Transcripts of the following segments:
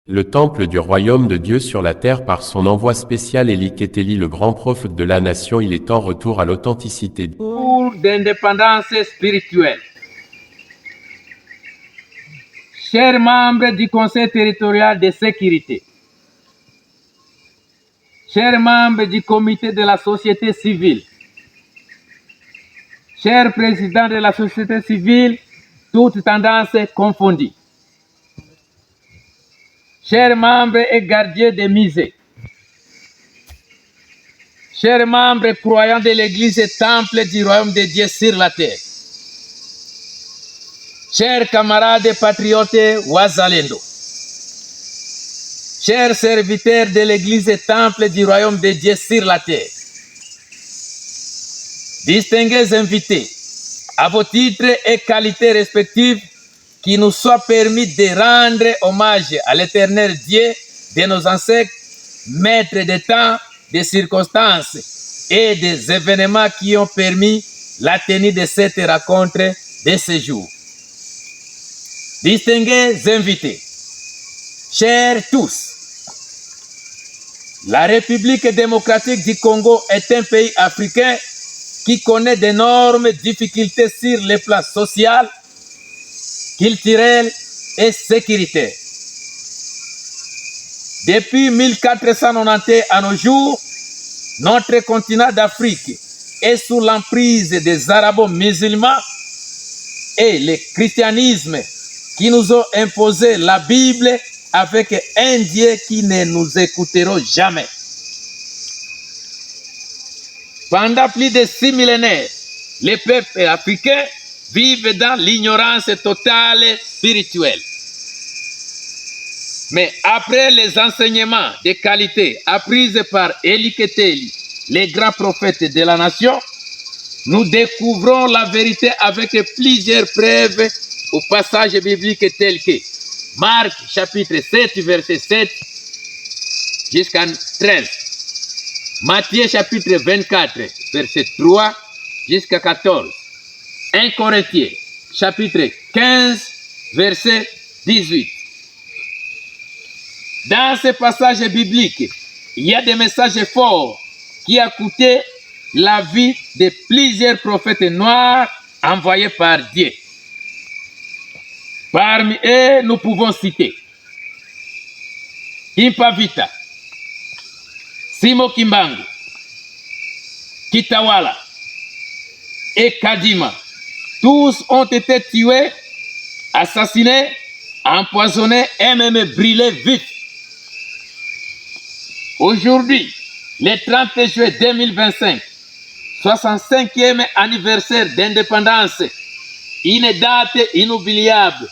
Le temple du royaume de Dieu sur la terre par son envoi spécial Eliketeli, le grand prophète de la nation, il est en retour à l'authenticité. Pour d'indépendance spirituelle. Chers membres du Conseil territorial de sécurité, chers membres du comité de la société civile, chers présidents de la société civile, toutes tendances confondues, chers membres et gardiens des musées, chers membres croyants de l'Église et temple du royaume de Dieu sur la terre, chers camarades patriotes Wazalendo, chers serviteurs de l'Église et temple du royaume de Dieu sur la terre, distingués invités, à vos titres et qualités respectives, qu'il nous soit permis de rendre hommage à l'éternel Dieu de nos ancêtres, maître des temps, des circonstances et des événements qui ont permis la tenue de cette rencontre de ce jour. Distingués invités, chers tous, la République démocratique du Congo est un pays africain qui connaît d'énormes difficultés sur les plans social, culturel et sécuritaire. Depuis 1491 à nos jours, notre continent d'Afrique est sous l'emprise des arabo-musulmans et le christianisme qui nous ont imposé la Bible avec un Dieu qui ne nous écoutera jamais. Pendant plus de 6 millénaires, les peuples africains vivent dans l'ignorance totale spirituelle. Mais après les enseignements de qualité appris par Eliketeli, les grands prophètes de la nation, nous découvrons la vérité avec plusieurs preuves au passage biblique tel que Marc chapitre 7, verset 7 jusqu'à 13. Matthieu chapitre 24, verset 3 jusqu'à 14. 1 Corinthiens chapitre 15, verset 18. Dans ce passage biblique, il y a des messages forts qui ont coûté la vie de plusieurs prophètes noirs envoyés par Dieu. Parmi eux, nous pouvons citer Impavita, Simo Kimbangu, Kitawala et Kadima. Tous ont été tués, assassinés, empoisonnés et même brûlés vifs. Aujourd'hui, le 30 juillet 2025, 65e anniversaire d'indépendance, une date inoubliable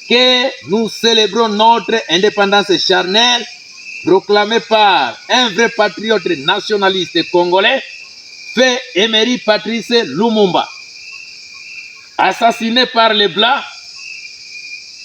que nous célébrons notre indépendance charnelle proclamée par un vrai patriote nationaliste congolais, fait Emery Patrice Lumumba. Assassiné par les Blancs,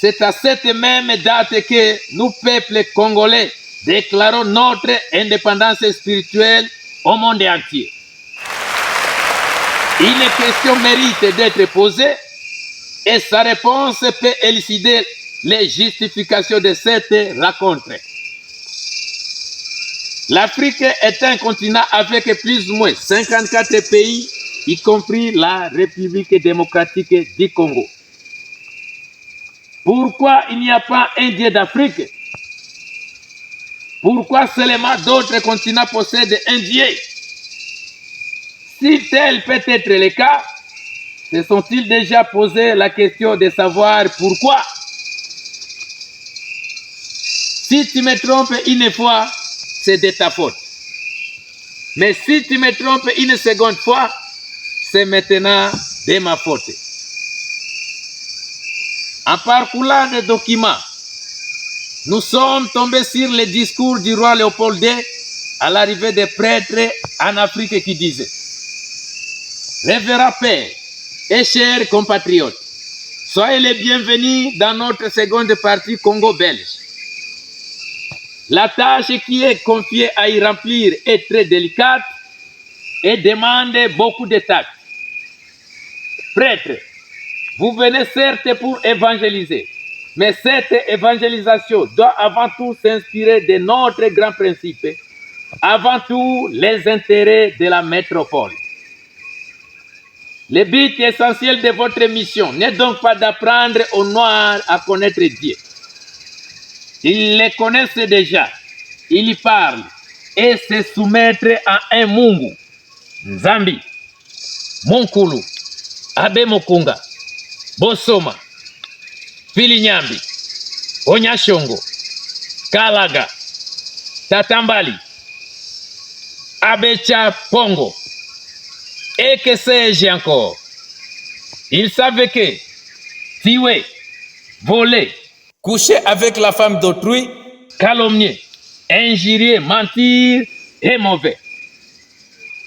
c'est à cette même date que nous, peuple congolais, déclarons notre indépendance spirituelle au monde entier. Une question mérite d'être posée et sa réponse peut élucider les justifications de cette rencontre. L'Afrique est un continent avec plus ou moins 54 pays, y compris la République démocratique du Congo. Pourquoi il n'y a pas un Dieu d'Afrique? Pourquoi seulement d'autres continents possèdent un Dieu? Si tel peut être le cas, se sont-ils déjà posé la question de savoir pourquoi? Si tu me trompes une fois, c'est de ta faute. Mais si tu me trompes une seconde fois, c'est maintenant de ma faute. En parcourant les documents, nous sommes tombés sur le discours du roi Léopold II à l'arrivée des prêtres en Afrique qui disait: Révérend Père et chers compatriotes, soyez les bienvenus dans notre seconde partie Congo-Belge. La tâche qui est confiée à y remplir est très délicate et demande beaucoup de tact. Prêtres, vous venez certes pour évangéliser, Mais cette évangélisation doit avant tout s'inspirer de notre grand principe, avant tout les intérêts de la métropole. Le but essentiel de votre mission n'est donc pas d'apprendre aux Noirs à connaître Dieu. Ils le connaissent déjà, ils y parlent et se soumettre à un Mungu, Nzambi, Monkulu, Abe Mokunga, Bosoma, Filinyambi, Onyashongo, Kalaga, Tatambali, Abecha Pongo, et que sais-je encore. Ils savaient que tuer, voler, coucher avec la femme d'autrui, calomnier, injurier, mentir est mauvais.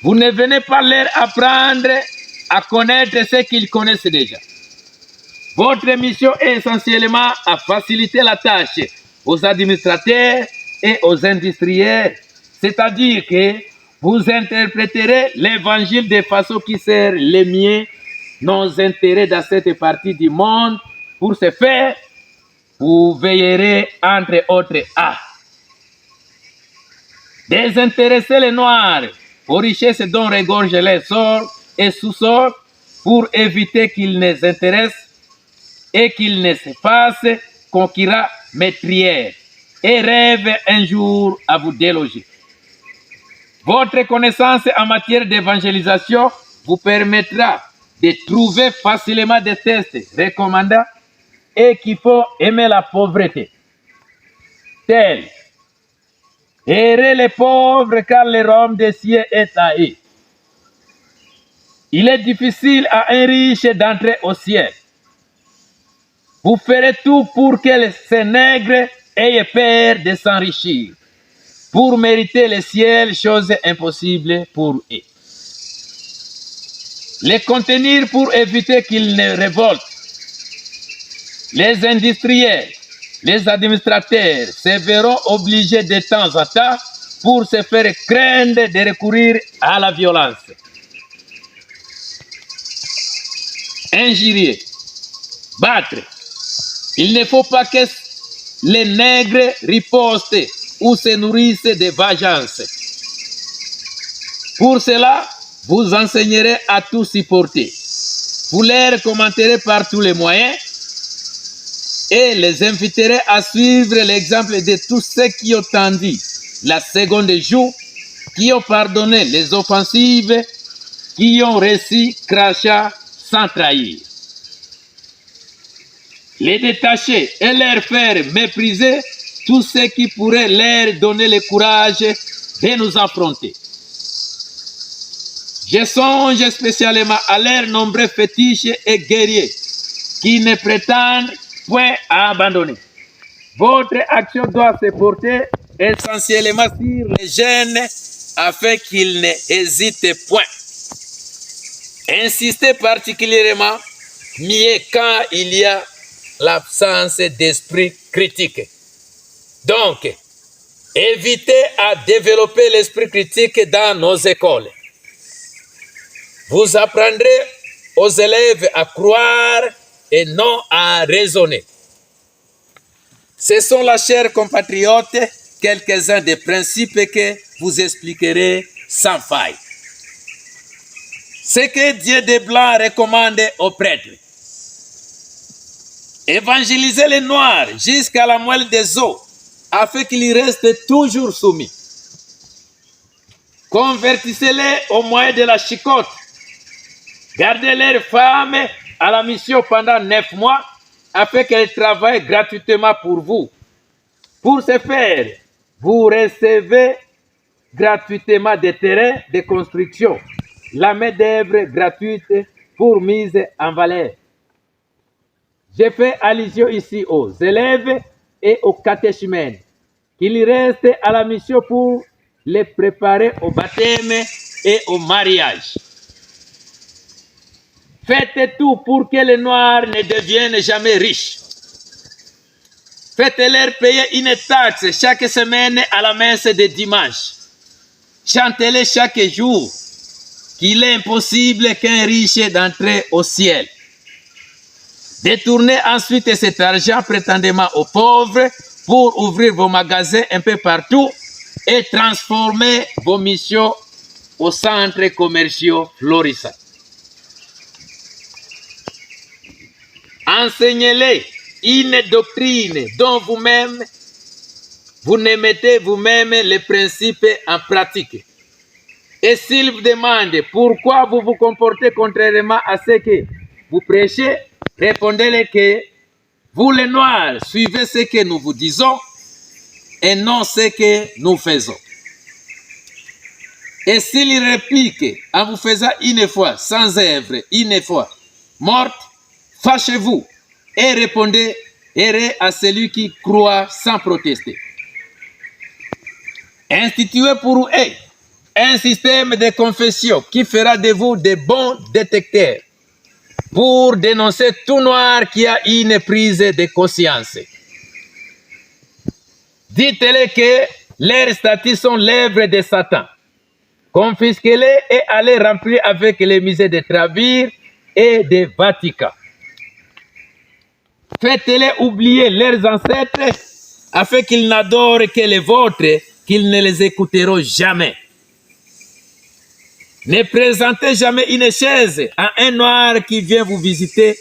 Vous ne venez pas leur apprendre à connaître ce qu'ils connaissent déjà. Votre mission est essentiellement à faciliter la tâche aux administrateurs et aux industriels, c'est-à-dire que vous interpréterez l'évangile de façon qui sert les miens, nos intérêts dans cette partie du monde. Pour ce faire, vous veillerez entre autres à désintéresser les Noirs aux richesses dont regorgent les sorts et sous-sorts pour éviter qu'ils ne s'intéressent et qu'ils ne se fassent conquérants meurtrières et rêvent un jour à vous déloger. Votre connaissance en matière d'évangélisation vous permettra de trouver facilement des tests recommandants et qu'il faut aimer la pauvreté. Tel, errez les pauvres car le royaume des cieux est à eux. Il est difficile à un riche d'entrer au ciel. Vous ferez tout pour que ces nègres aient peur de s'enrichir, pour mériter le ciel, chose impossible pour eux. Les contenir pour éviter qu'ils ne révoltent. Les industriels, les administrateurs se verront obligés de temps en temps pour se faire craindre de recourir à la violence. Injurier, battre. Il ne faut pas que les nègres ripostent ou se nourrissent de vengeance. Pour cela, vous enseignerez à tout supporter. Vous leur commenterez par tous les moyens et les inviterez à suivre l'exemple de tous ceux qui ont tendu la seconde joue, qui ont pardonné les offensives, qui ont reçu crachat sans trahir. Les détacher et leur faire mépriser tout ce qui pourrait leur donner le courage de nous affronter. Je songe spécialement à leurs nombreux fétiches et guerriers qui ne prétendent point à abandonner. Votre action doit se porter essentiellement sur les jeunes afin qu'ils n'hésitent point. Insistez particulièrement mieux quand il y a l'absence d'esprit critique. Donc, évitez à développer l'esprit critique dans nos écoles. Vous apprendrez aux élèves à croire et non à raisonner. Ce sont là, chers compatriotes, quelques-uns des principes que vous expliquerez sans faille. Ce que Dieu de blanc recommande aux prêtres. Évangélisez les Noirs jusqu'à la moelle des os, afin qu'ils restent toujours soumis. Convertissez-les au moyen de la chicotte. Gardez leurs femmes à la mission pendant 9 mois, afin qu'elles travaillent gratuitement pour vous. Pour ce faire, vous recevez gratuitement des terrains de construction, la main-d'œuvre gratuite pour mise en valeur. Je fais allusion ici aux élèves et aux catéchumènes, qu'ils restent à la mission pour les préparer au baptême et au mariage. Faites tout pour que les Noirs ne deviennent jamais riches. Faites-leur payer une taxe chaque semaine à la messe de dimanche. Chantez-les chaque jour qu'il est impossible qu'un riche d'entrer au ciel. Détournez ensuite cet argent prétendument aux pauvres pour ouvrir vos magasins un peu partout et transformer vos missions aux centres commerciaux florissants. Enseignez-les une doctrine dont vous-même, vous ne mettez vous-même les principes en pratique. Et s'ils vous demandent pourquoi vous vous comportez contrairement à ce que vous prêchez, répondez-leur que vous les Noirs suivez ce que nous vous disons et non ce que nous faisons. Et s'ils répliquent en vous faisant une fois sans œuvre, une fois morte, fâchez-vous et répondez à celui qui croit sans protester. Instituez pour eux un système de confession qui fera de vous de bons détecteurs pour dénoncer tout noir qui a une prise de conscience. Dites-les que leurs statuts sont l'œuvre de Satan. Confisquez-les et allez remplir avec les musées de Travire et de Vatican. Faites-les oublier leurs ancêtres afin qu'ils n'adorent que les vôtres, qu'ils ne les écouteront jamais. Ne présentez jamais une chaise à un noir qui vient vous visiter.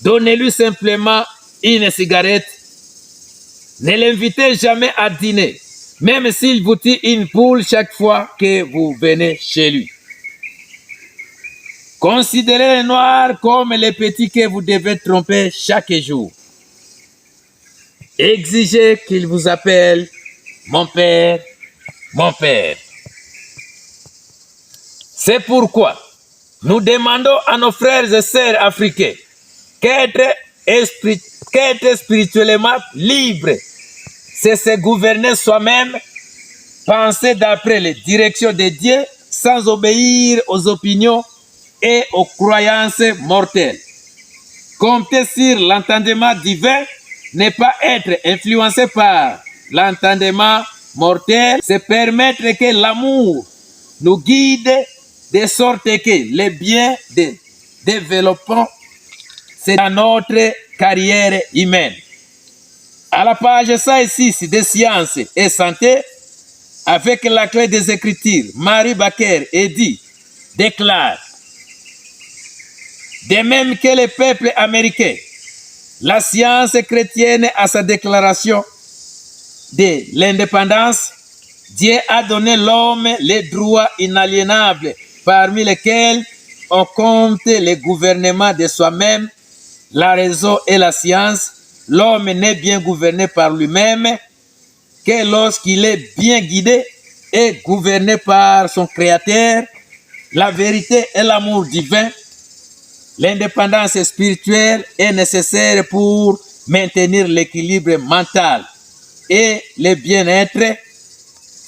Donnez-lui simplement une cigarette. Ne l'invitez jamais à dîner, même s'il vous tire une poule chaque fois que vous venez chez lui. Considérez les noirs comme les petits que vous devez tromper chaque jour. Exigez qu'ils vous appellent mon père, mon père. C'est pourquoi nous demandons à nos frères et sœurs africains qu'être spirituellement libre, c'est se gouverner soi-même, penser d'après les directions de Dieu sans obéir aux opinions et aux croyances mortelles. Compter sur l'entendement divin, ne pas être influencé par l'entendement mortel, c'est permettre que l'amour nous guide de sorte que les biens de développement, c'est dans notre carrière humaine. À la page 106 des sciences et santé, avec la clé des Écritures, Marie Baker Eddy déclare: de même que le peuple américain, la science chrétienne à sa déclaration de l'indépendance, Dieu a donné l'homme les droits inaliénables, parmi lesquels on compte le gouvernement de soi-même, la raison et la science. L'homme n'est bien gouverné par lui-même que lorsqu'il est bien guidé et gouverné par son Créateur, la vérité et l'amour divin. L'indépendance spirituelle est nécessaire pour maintenir l'équilibre mental et le bien-être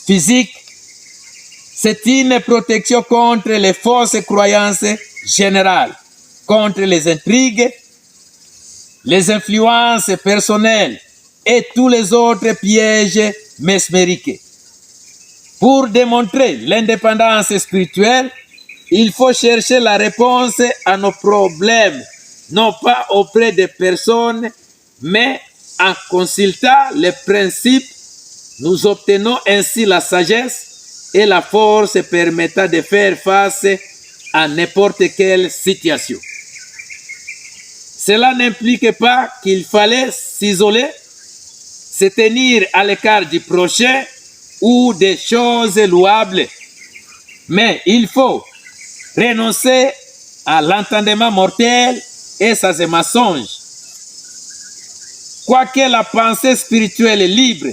physique. C'est une protection contre les fausses croyances générales, contre les intrigues, les influences personnelles et tous les autres pièges mesmériques. Pour démontrer l'indépendance spirituelle, il faut chercher la réponse à nos problèmes, non pas auprès des personnes, mais en consultant les principes. Nous obtenons ainsi la sagesse et la force permettant de faire face à n'importe quelle situation. Cela n'implique pas qu'il fallait s'isoler, se tenir à l'écart du prochain ou des choses louables, mais il faut renoncer à l'entendement mortel et ses mensonges. Quoique la pensée spirituelle libre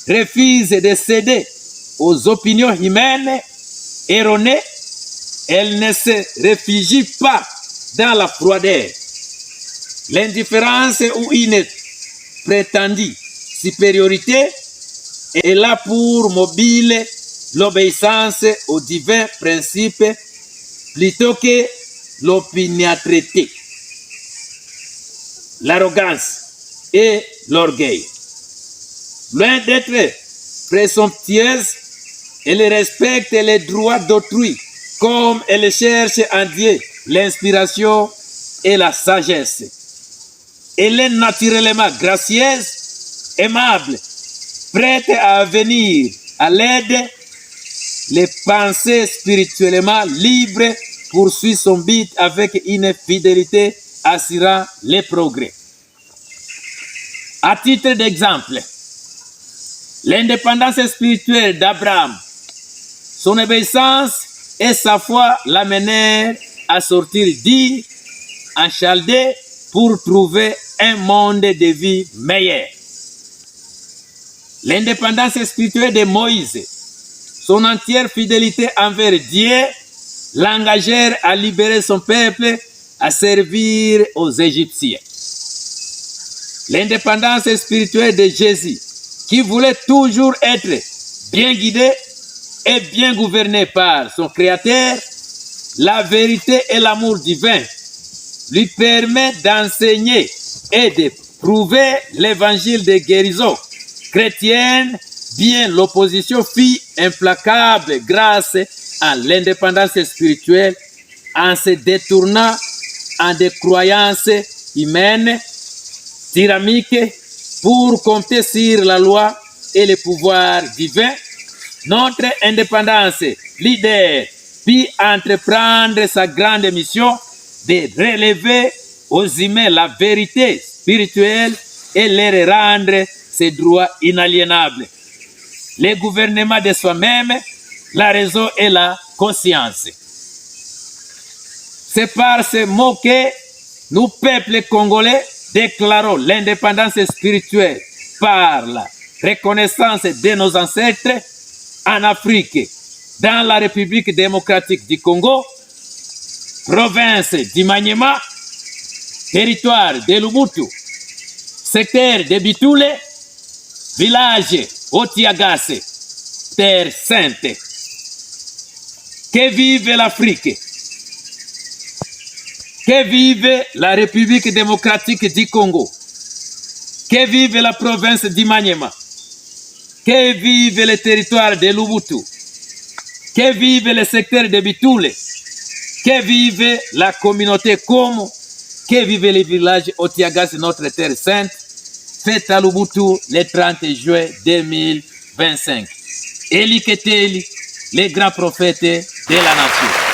refuse de céder aux opinions humaines erronées, elle ne se réfugie pas dans la froideur, l'indifférence ou une prétendue supériorité est là pour mobile l'obéissance aux divins principes plutôt que l'opiniâtreté, l'arrogance et l'orgueil. Loin d'être présomptueuse, elle respecte les droits d'autrui comme elle cherche en Dieu l'inspiration et la sagesse. Elle est naturellement gracieuse, aimable, prête à venir à l'aide. Les pensées spirituellement libres poursuit son but avec une fidélité assurant les progrès. À titre d'exemple, l'indépendance spirituelle d'Abraham, son obéissance et sa foi l'amenèrent à sortir d'Ur en Chaldée pour trouver un monde de vie meilleur. L'indépendance spirituelle de Moïse, son entière fidélité envers Dieu l'engagèrent à libérer son peuple, à servir aux Égyptiens. L'indépendance spirituelle de Jésus, qui voulait toujours être bien guidé et bien gouverné par son Créateur, la vérité et l'amour divin lui permet d'enseigner et de prouver l'évangile de guérison chrétienne, bien l'opposition fit implacable grâce à l'indépendance spirituelle en se détournant en des croyances humaines, tyranniques, pour compter sur la loi et le pouvoir divin. Notre indépendance leader puis entreprendre sa grande mission de relever aux humains la vérité spirituelle et leur rendre ses droits inaliénables. Le gouvernement de soi-même, la raison et la conscience. C'est par ce mot que nous, peuple congolais, déclarons l'indépendance spirituelle par la reconnaissance de nos ancêtres en Afrique, dans la République démocratique du Congo, province du Maniema, territoire de Lubutu, secteur de Bitoule, village Otiagase, terre sainte. Que vive l'Afrique! Que vive la République démocratique du Congo! Que vive la province du Maniema! Que vive le territoire de Lubutu! Que vive le secteur de Bitoule! Que vive la communauté Como! Que vive le village Otiagas, notre terre sainte, fête à Lubutu le 30 juin 2025. Eli Keteli, les grands prophètes de la nation.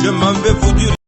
Je m'en vais vous dire.